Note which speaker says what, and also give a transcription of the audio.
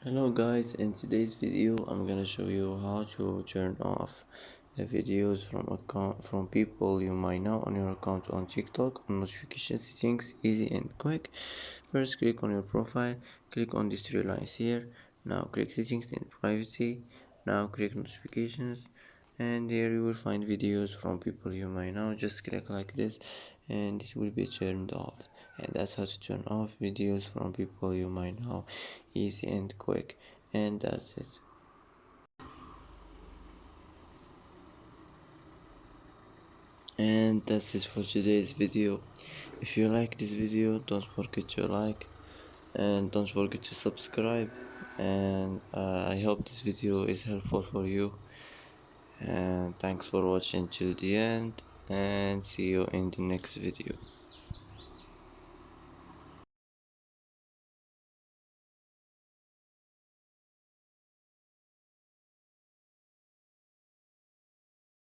Speaker 1: Hello guys, in today's video I'm gonna show you how to turn off the videos from people you might know on your account on TikTok on notification settings, easy and quick. First click on your profile, click on these three lines here. Now click settings and privacy. Now click notifications, and here you will find videos from people you might know. Just click like this and it will be turned off. And that's how to turn off videos from people you might know, easy and quick. And that's it. And that's it for today's video. If you like this video, don't forget to like and don't forget to subscribe. And I hope this video is helpful for you, and thanks for watching till the end, and see you in the next video.